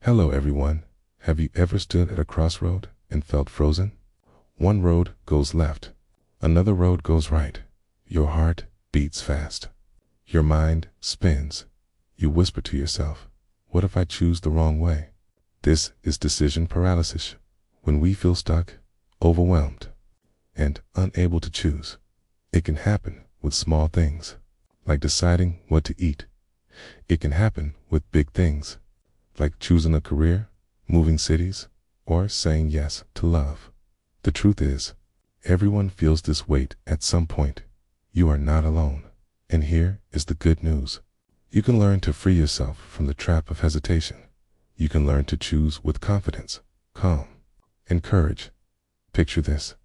Hello everyone. Have you ever stood at a crossroad and felt frozen? One road goes left, another road goes right. Your heart beats fast. Your mind spins. You whisper to yourself, what if I choose the wrong way? This is decision paralysis, when we feel stuck, overwhelmed, and unable to choose. It can happen with small things, like deciding what to eat. It can happen with big things, like choosing a career, moving cities, or saying yes to love. The truth is, everyone feels this weight at some point. You are not alone. And here is the good news. You can learn to free yourself from the trap of hesitation. You can learn to choose with confidence, calm, and courage. Picture this.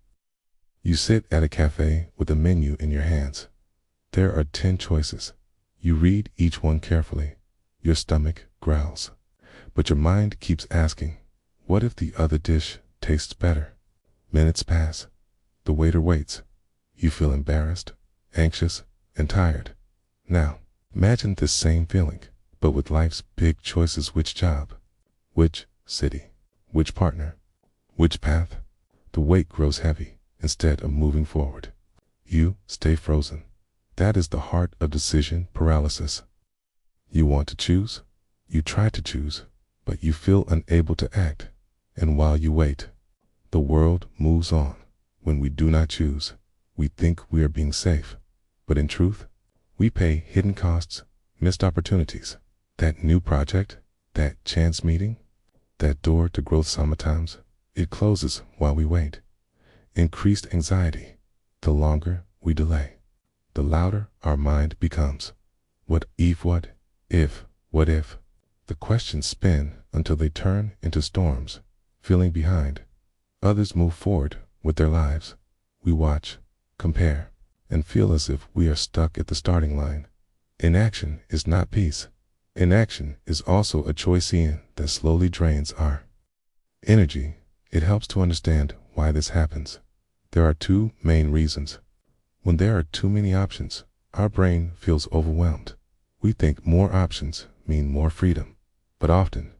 You sit at a cafe with a menu in your hands. There are 10 choices. You read each one carefully. Your stomach growls. But your mind keeps asking, what if the other dish tastes better? Minutes pass. The waiter waits. You feel embarrassed, anxious, and tired. Now, imagine this same feeling, but with life's big choices. Which job? Which city? Which partner? Which path? The weight grows heavy. Instead of moving forward, you stay frozen. That is the heart of decision paralysis. You want to choose, you try to choose, but you feel unable to act. And while you wait, the world moves on. When we do not choose, we think we are being safe. But in truth, we pay hidden costs, missed opportunities. That new project, that chance meeting, that door to growth. Sometimes it closes while we wait. Increased anxiety. The longer we delay, the louder our mind becomes. What if? What if? What if? The questions spin until they turn into storms. Feeling behind. Others move forward with their lives. We watch, compare, and feel as if we are stuck at the starting line. Inaction is not peace. Inaction is also a choice that slowly drains our energy. It helps to understand why this happens. There are 2 main reasons. When there are too many options, our brain feels overwhelmed. We think more options mean more freedom, but often,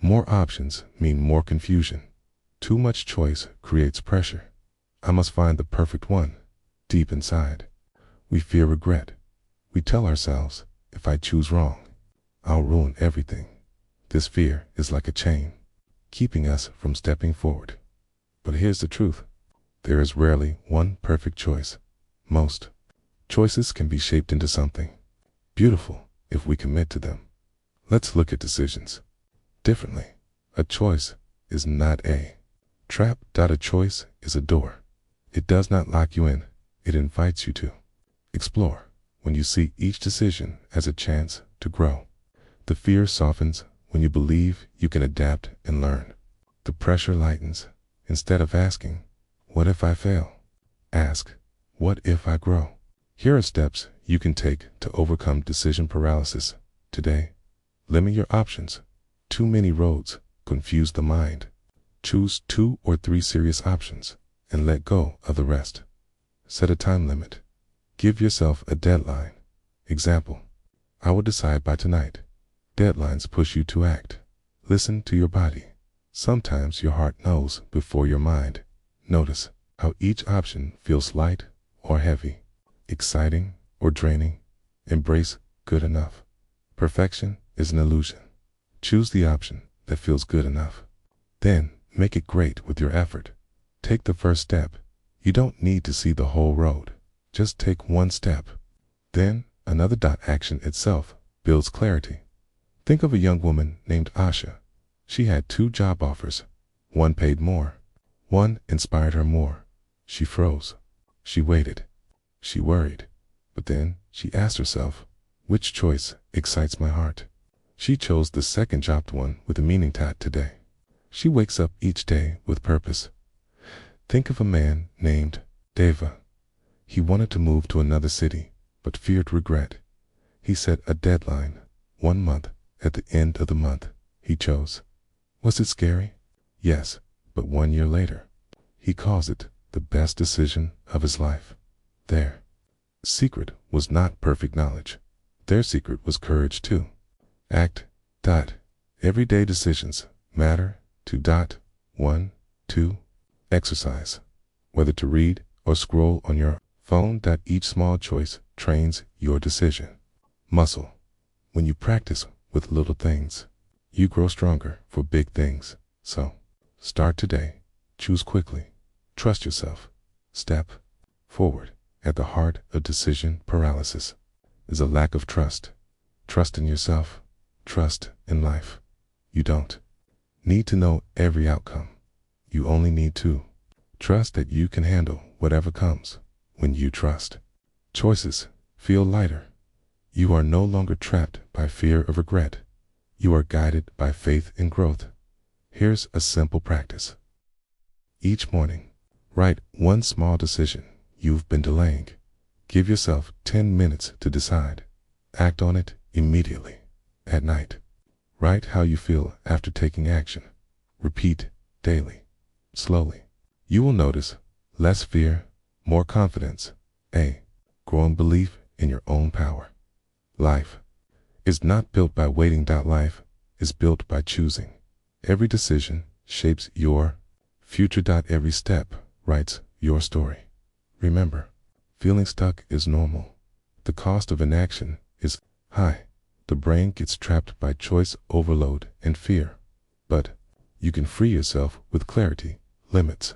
more options mean more confusion. Too much choice creates pressure. I must find the perfect one. Deep inside, we fear regret. We tell ourselves, if I choose wrong, I'll ruin everything. This fear is like a chain, keeping us from stepping forward. But here's the truth. There is rarely one perfect choice. Most choices can be shaped into something beautiful if we commit to them. Let's look at decisions differently. A choice is not a trap. A choice is a door. It does not lock you in. It invites you to explore. When you see each decision as a chance to grow, the fear softens. When you believe you can adapt and learn, the pressure lightens. Instead of asking, what if I fail? Ask, what if I grow? Here are steps you can take to overcome decision paralysis today. Limit your options. Too many roads confuse the mind. Choose 2 or 3 serious options and let go of the rest. Set a time limit. Give yourself a deadline. Example, I will decide by tonight. Deadlines push you to act. Listen to your body. Sometimes your heart knows before your mind. Notice how each option feels light or heavy, exciting or draining. Embrace good enough. Perfection is an illusion. Choose the option that feels good enough. Then make it great with your effort. Take the first step. You don't need to see the whole road. Just take one step. Then another. Action itself builds clarity. Think of a young woman named Asha. She had 2 job offers. One paid more. One inspired her more. She froze. She waited. She worried. But then she asked herself, which choice excites my heart? She chose the second job one with a meaning today. She wakes up each day with purpose. Think of a man named Deva. He wanted to move to another city, but feared regret. He set a deadline, 1 month. At the end of the month, he chose. Was it scary? Yes, but 1 year later, he calls it the best decision of his life. Their secret was not perfect knowledge. Their secret was courage too. Act. Everyday decisions matter to dot. 1, 2. Exercise. Whether to read or scroll on your phone. Each small choice trains your decision muscle. When you practice with little things, you grow stronger for big things. So, start today. Choose quickly. Trust yourself. Step forward. At the heart of decision paralysis is a lack of trust. Trust in yourself. Trust in life. You don't need to know every outcome. You only need to trust that you can handle whatever comes. When you trust, choices feel lighter. You are no longer trapped by fear of regret. You are guided by faith in growth. Here's a simple practice. Each morning, write one small decision you've been delaying. Give yourself 10 minutes to decide. Act on it immediately. At night, write how you feel after taking action. Repeat daily, slowly. You will notice less fear, more confidence, a growing belief in your own power. Life is not built by waiting. Life is built by choosing. Every decision shapes your future. Every step writes your story. Remember, feeling stuck is normal. The cost of inaction is high. The brain gets trapped by choice overload and fear. But you can free yourself with clarity, limits,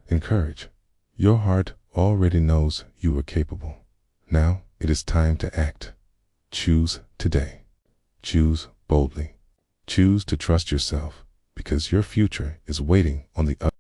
and courage. Your heart already knows you are capable. Now it is time to act. Choose today. Choose boldly. Choose to trust yourself, because your future is waiting on the other